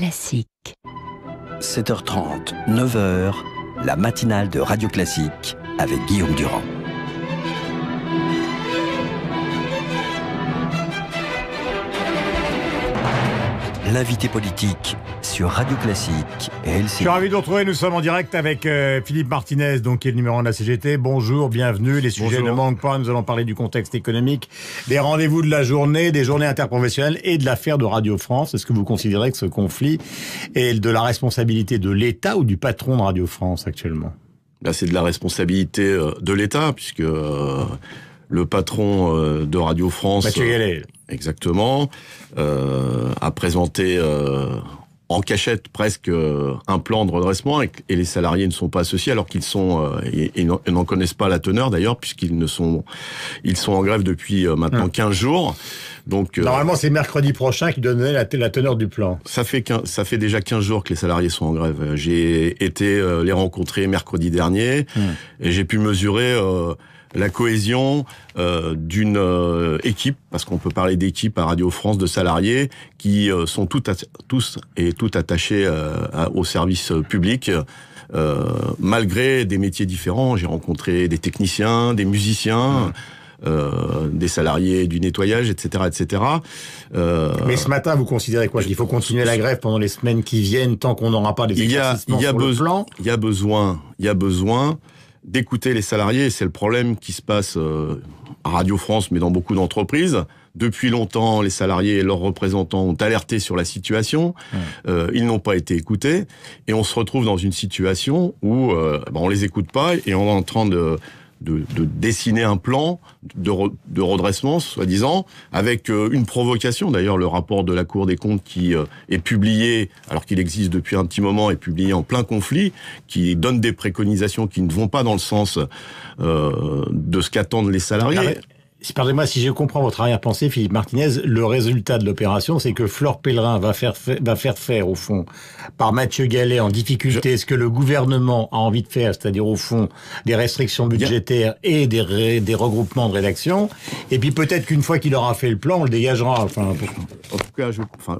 Classique. 7h30, 9h, la matinale de Radio Classique avec Guillaume Durand. L'invité politique sur Radio Classique et LCI. Je suis ravi de vous retrouver, nous sommes en direct avec Philippe Martinez, donc, qui est le numéro 1 de la CGT. Bonjour, bienvenue, les sujets ne manquent pas, nous allons parler du contexte économique, des rendez-vous de la journée, des journées interprofessionnelles et de l'affaire de Radio France. Est-ce que vous considérez que ce conflit est de la responsabilité de l'État ou du patron de Radio France actuellement ? Là, c'est de la responsabilité de l'État, puisque le patron de Radio France... Mathieu Gallet. Exactement, a présenté en cachette presque un plan de redressement et les salariés ne sont pas associés alors qu'ils sont et n'en connaissent pas la teneur d'ailleurs puisqu'ils sont en grève depuis maintenant 15 jours. Donc normalement c'est mercredi prochain qu'ils donnaient la teneur du plan. Ça fait déjà 15 jours que les salariés sont en grève. J'ai été les rencontrer mercredi dernier et j'ai pu mesurer la cohésion d'une équipe, parce qu'on peut parler d'équipe à Radio France, de salariés qui sont tous attachés au service public, malgré des métiers différents. J'ai rencontré des techniciens, des musiciens, des salariés du nettoyage, etc., etc. Mais ce matin, vous considérez quoi ? Qu'il faut continuer la grève pendant les semaines qui viennent tant qu'on n'aura pas des éclaircissements sur le plan ? Il y a besoin d'écouter les salariés, et c'est le problème qui se passe à Radio France, mais dans beaucoup d'entreprises. Depuis longtemps, les salariés et leurs représentants ont alerté sur la situation. Ils n'ont pas été écoutés, et on se retrouve dans une situation où on les écoute pas, et on est en train de dessiner un plan de redressement, soi-disant, avec une provocation. D'ailleurs, le rapport de la Cour des comptes qui est publié, alors qu'il existe depuis un petit moment, est publié en plein conflit, qui donne des préconisations qui ne vont pas dans le sens de ce qu'attendent les salariés. Pardonnez-moi, si je comprends votre arrière-pensée, Philippe Martinez, le résultat de l'opération, c'est que Flore Pellerin va faire faire, au fond, par Mathieu Gallet en difficulté, ce que le gouvernement a envie de faire, c'est-à-dire, au fond, des restrictions budgétaires et des regroupements de rédaction. Et puis peut-être qu'une fois qu'il aura fait le plan, on le dégagera. En tout cas,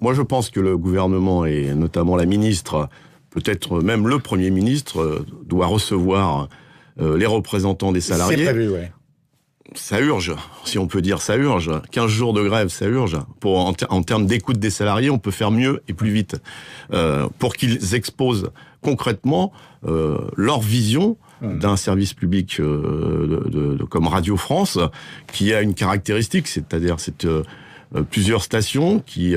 moi je pense que le gouvernement, et notamment la ministre, peut-être même le Premier ministre, doit recevoir les représentants des salariés. C'est prévu, ouais. Ça urge, si on peut dire ça urge. 15 jours de grève, ça urge. En termes d'écoute des salariés, on peut faire mieux et plus vite. Pour qu'ils exposent concrètement leur vision d'un service public comme Radio France, qui a une caractéristique, c'est-à-dire plusieurs stations qui,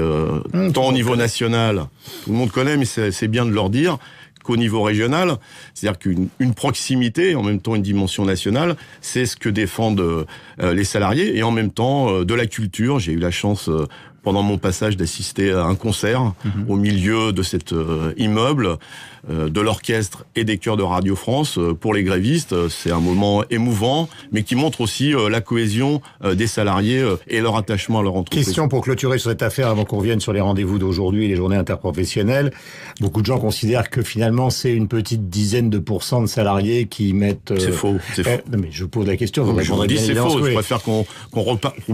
tant au niveau national, tout le monde connaît, mais c'est bien de leur dire, qu'au niveau régional, c'est-à-dire qu'une proximité, en même temps une dimension nationale, c'est ce que défendent les salariés, et en même temps de la culture. J'ai eu la chance, pendant mon passage, d'assister à un concert au milieu de cet immeuble, de l'orchestre et des chœurs de Radio France. Pour les grévistes, c'est un moment émouvant, mais qui montre aussi la cohésion des salariés et leur attachement à leur entreprise. Question pour clôturer sur cette affaire, avant qu'on revienne sur les rendez-vous d'aujourd'hui et les journées interprofessionnelles. Beaucoup de gens considèrent que finalement, c'est une petite dizaine de pourcents de salariés qui mettent... C'est faux. Non, mais je pose la question. Vous je vous dis c'est faux. Je préfère qu'on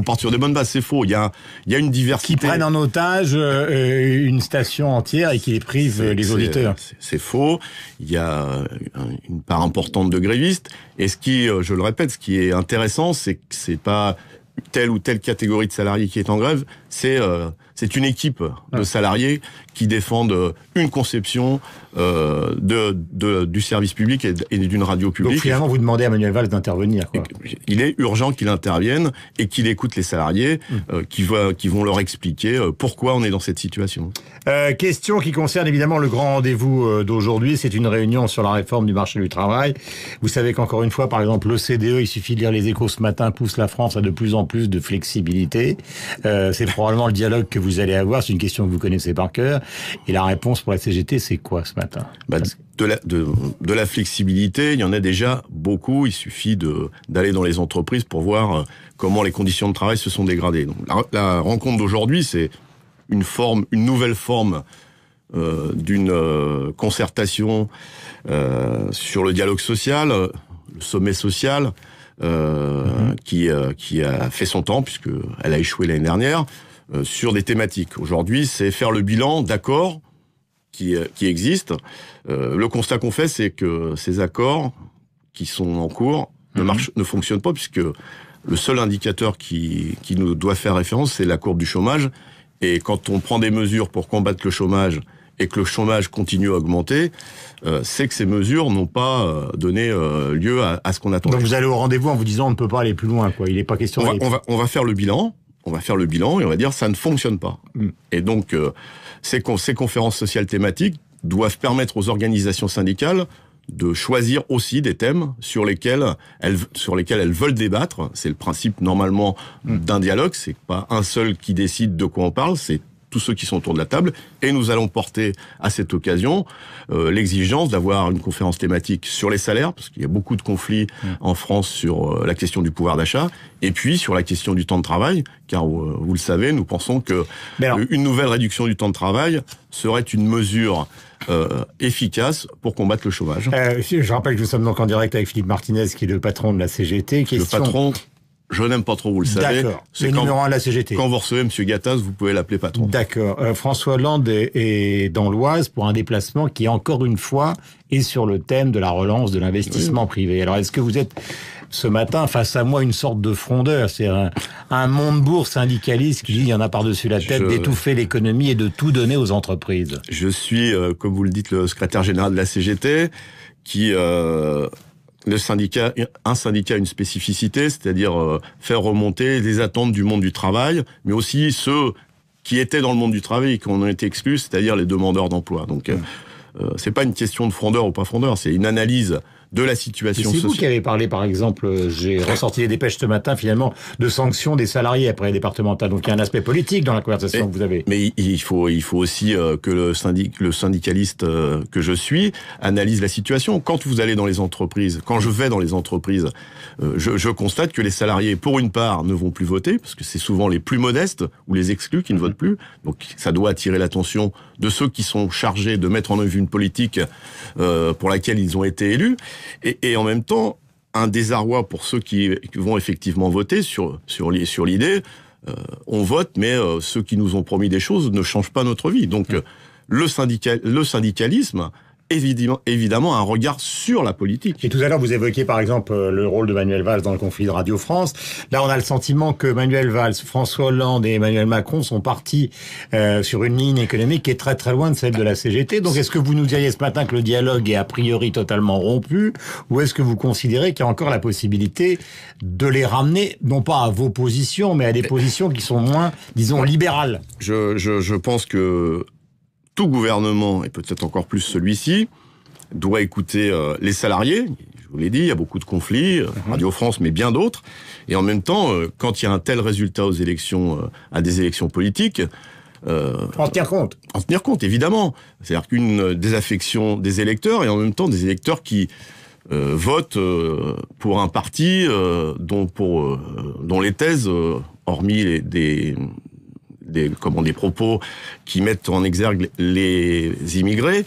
parte sur des bonnes bases. C'est faux. Il y a une diversité. Qui prennent en otage une station entière et qui les privent les auditeurs. C'est faux. Il y a une part importante de grévistes. Et je le répète, ce qui est intéressant, c'est que c'est pas telle ou telle catégorie de salariés qui est en grève. C'est une équipe de salariés qui défendent une conception du service public et d'une radio publique. Donc finalement, vous demandez à Manuel Valls d'intervenir, quoi. Il est urgent qu'il intervienne et qu'il écoute les salariés qui vont leur expliquer pourquoi on est dans cette situation. Question qui concerne évidemment le grand rendez-vous d'aujourd'hui. C'est une réunion sur la réforme du marché du travail. Vous savez qu'encore une fois, par exemple, l'OCDE, il suffit de lire les Échos ce matin, pousse la France à de plus en plus de flexibilité. C'est probablement le dialogue que vous allez avoir. C'est une question que vous connaissez par cœur. Et la réponse pour la CGT, c'est quoi ce matin ? De la flexibilité, il y en a déjà beaucoup. Il suffit d'aller dans les entreprises pour voir comment les conditions de travail se sont dégradées. Donc, la rencontre d'aujourd'hui, c'est une nouvelle forme d'une concertation sur le dialogue social, le sommet social, qui a fait son temps puisque elle a échoué l'année dernière. Sur des thématiques. Aujourd'hui, c'est faire le bilan d'accords qui existent. Le constat qu'on fait, c'est que ces accords qui sont en cours ne fonctionnent pas, puisque le seul indicateur qui nous doit faire référence, c'est la courbe du chômage. Et quand on prend des mesures pour combattre le chômage et que le chômage continue à augmenter, c'est que ces mesures n'ont pas donné lieu à ce qu'on attendait. Donc vous allez au rendez-vous en vous disant on ne peut pas aller plus loin, quoi. Il n'est pas question. On va faire le bilan. On va faire le bilan et on va dire ça ne fonctionne pas. Et donc ces conférences sociales thématiques doivent permettre aux organisations syndicales de choisir aussi des thèmes sur lesquels elles veulent débattre. C'est le principe normalement d'un dialogue. C'est pas un seul qui décide de quoi on parle. C'est tous ceux qui sont autour de la table. Et nous allons porter à cette occasion l'exigence d'avoir une conférence thématique sur les salaires, parce qu'il y a beaucoup de conflits en France sur la question du pouvoir d'achat, et puis sur la question du temps de travail, car vous le savez, nous pensons que une nouvelle réduction du temps de travail serait une mesure efficace pour combattre le chômage. Je rappelle que nous sommes donc en direct avec Philippe Martinez, qui est le patron de la CGT. Le patron, je n'aime pas trop, vous le savez. D'accord. C'est le numéro 1 de la CGT. Quand vous recevez M. Gattaz, vous pouvez l'appeler patron. D'accord. François Hollande est dans l'Oise pour un déplacement qui, encore une fois, est sur le thème de la relance de l'investissement privé. Alors, est-ce que vous êtes, ce matin, face à moi, une sorte de frondeur? C'est un Montebourg syndicaliste qui dit, il y en a par-dessus la tête, d'étouffer l'économie et de tout donner aux entreprises. Je suis, comme vous le dites, le secrétaire général de la CGT, qui... un syndicat a une spécificité, c'est-à-dire faire remonter les attentes du monde du travail, mais aussi ceux qui étaient dans le monde du travail et qui en ont été exclus, c'est-à-dire les demandeurs d'emploi. Donc, c'est pas une question de frondeur ou pas frondeur, c'est une analyse de la situation sociale. C'est vous qui avez parlé, par exemple, j'ai ressorti les dépêches ce matin, finalement, de sanctions des salariés après les départementales. Donc il y a un aspect politique dans la conversation que vous avez. Mais il faut aussi que le syndicaliste que je suis analyse la situation. Quand vous allez dans les entreprises, quand je vais dans les entreprises, je constate que les salariés, pour une part, ne vont plus voter, parce que c'est souvent les plus modestes ou les exclus qui ne votent plus. Donc ça doit attirer l'attention de ceux qui sont chargés de mettre en œuvre une politique pour laquelle ils ont été élus. Et en même temps, un désarroi pour ceux qui vont effectivement voter sur l'idée, on vote, mais ceux qui nous ont promis des choses ne changent pas notre vie. Donc le syndicalisme, évidemment, a un regard sur la politique. Et tout à l'heure, vous évoquiez par exemple le rôle de Manuel Valls dans le conflit de Radio France. Là, on a le sentiment que Manuel Valls, François Hollande et Emmanuel Macron sont partis sur une ligne économique qui est très très loin de celle de la CGT. Donc, est-ce que vous nous diriez ce matin que le dialogue est a priori totalement rompu, ou est-ce que vous considérez qu'il y a encore la possibilité de les ramener, non pas à vos positions, mais à des positions qui sont moins, disons, libérales? Je pense que tout gouvernement, et peut-être encore plus celui-ci, doit écouter les salariés. Je vous l'ai dit, il y a beaucoup de conflits, Radio France, mais bien d'autres. Et en même temps, quand il y a un tel résultat aux élections, à des élections politiques... en tenir compte. En tenir compte, évidemment. C'est-à-dire qu'une désaffection des électeurs, et en même temps des électeurs qui votent pour un parti dont les thèses, hormis des propos qui mettent en exergue les immigrés,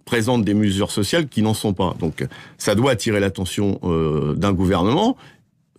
présentent des mesures sociales qui n'en sont pas. Donc, ça doit attirer l'attention d'un gouvernement.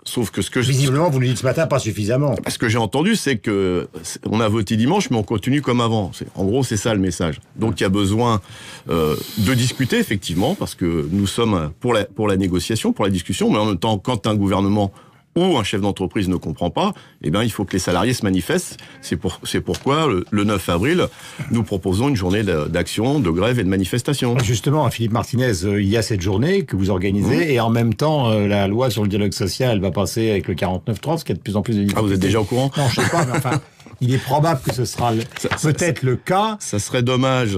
Sauf que visiblement, vous le dites ce matin, pas suffisamment. Ce que j'ai entendu, c'est que on a voté dimanche, mais on continue comme avant. En gros, c'est ça le message. Donc, il y a besoin de discuter, effectivement, parce que nous sommes pour la négociation, pour la discussion, mais en même temps, quand un gouvernement ou un chef d'entreprise ne comprend pas, eh bien, il faut que les salariés se manifestent. C'est pourquoi, le 9 avril, nous proposons une journée d'action, de grève et de manifestation. Justement, Philippe Martinez, il y a cette journée que vous organisez, et en même temps, la loi sur le dialogue social va passer avec le 49.3, ce qui a de plus en plus de difficultés. Ah, vous êtes déjà au courant? Non, je sais pas, mais enfin... Il est probable que ce sera peut-être le cas. Ça serait dommage.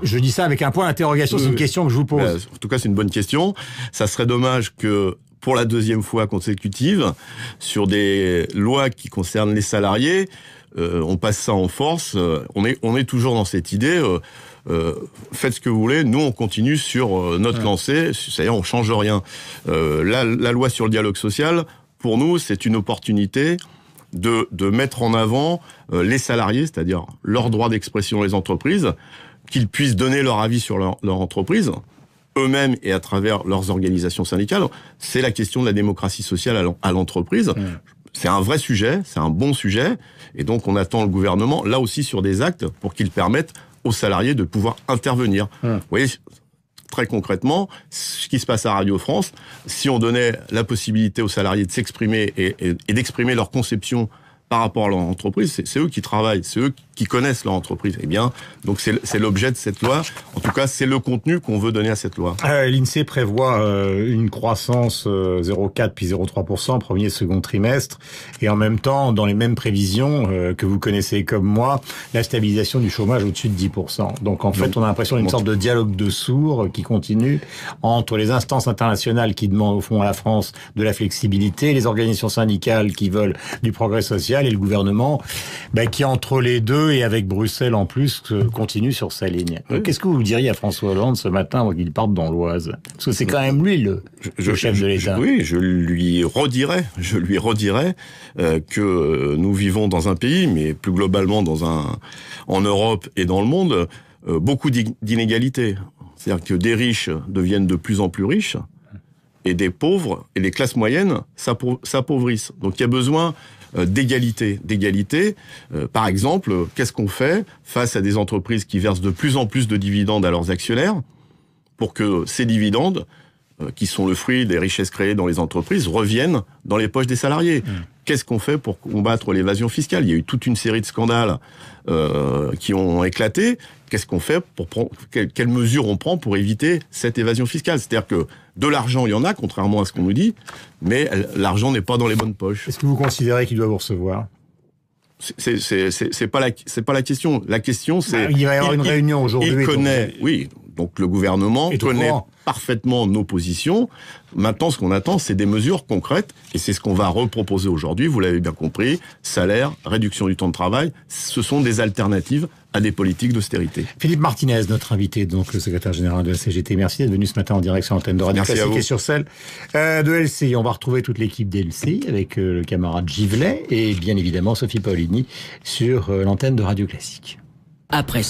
Je dis ça avec un point d'interrogation, c'est une question que je vous pose. En tout cas, c'est une bonne question. Ça serait dommage que, pour la deuxième fois consécutive, sur des lois qui concernent les salariés, on passe ça en force. On est toujours dans cette idée. Faites ce que vous voulez. Nous, on continue sur notre lancée. C'est-à-dire, on change rien. La loi sur le dialogue social, pour nous, c'est une opportunité de mettre en avant les salariés, c'est-à-dire leur droit d'expression dans les entreprises, qu'ils puissent donner leur avis sur leur entreprise, eux-mêmes et à travers leurs organisations syndicales. C'est la question de la démocratie sociale à l'entreprise. c'est un vrai sujet, c'est un bon sujet, et donc on attend le gouvernement, là aussi sur des actes, pour qu'il permette aux salariés de pouvoir intervenir. Vous voyez, très concrètement, ce qui se passe à Radio France, si on donnait la possibilité aux salariés de s'exprimer et d'exprimer leur conception par rapport à leur entreprise, c'est eux qui travaillent, c'est eux qui connaissent leur entreprise. Eh bien, donc c'est l'objet de cette loi. En tout cas, c'est le contenu qu'on veut donner à cette loi. L'INSEE prévoit une croissance 0,4 puis 0,3% premier et second trimestre, et en même temps, dans les mêmes prévisions que vous connaissez comme moi, la stabilisation du chômage au-dessus de 10%. Donc en fait, on a l'impression d'une sorte de dialogue de sourds qui continue entre les instances internationales qui demandent au fond à la France de la flexibilité, les organisations syndicales qui veulent du progrès social, et le gouvernement qui, entre les deux et avec Bruxelles en plus, continue sur sa ligne. Oui. Qu'est-ce que vous diriez à François Hollande ce matin avant qu'il parte dans l'Oise? Parce que c'est quand même lui le chef de l'État. Oui, je lui redirai que nous vivons dans un pays, mais plus globalement en Europe et dans le monde, beaucoup d'inégalités. C'est-à-dire que des riches deviennent de plus en plus riches, et des pauvres, et les classes moyennes s'appauvrissent. Donc il y a besoin d'égalité. Par exemple, qu'est-ce qu'on fait face à des entreprises qui versent de plus en plus de dividendes à leurs actionnaires pour que ces dividendes, qui sont le fruit des richesses créées dans les entreprises, reviennent dans les poches des salariés? Qu'est-ce qu'on fait pour combattre l'évasion fiscale? Il y a eu toute une série de scandales qui ont éclaté. Qu'est-ce qu'on fait quelles mesures on prend pour éviter cette évasion fiscale? C'est-à-dire que de l'argent, il y en a, contrairement à ce qu'on nous dit, mais l'argent n'est pas dans les bonnes poches. Est-ce que vous considérez qu'il doit vous recevoir? C'est pas la question. La question, c'est... il va y avoir une réunion aujourd'hui. Il connaît, oui. Donc le gouvernement connaît parfaitement nos positions. Maintenant, ce qu'on attend, c'est des mesures concrètes, et c'est ce qu'on va reproposer aujourd'hui. Vous l'avez bien compris, salaire, réduction du temps de travail, ce sont des alternatives à des politiques d'austérité. Philippe Martinez, notre invité, donc le secrétaire général de la CGT. Merci d'être venu ce matin en direct sur l'antenne de Radio Classique et sur celle de LCI. On va retrouver toute l'équipe d'LCI avec le camarade Givlet et bien évidemment Sophie Paolini sur l'antenne de Radio Classique. Après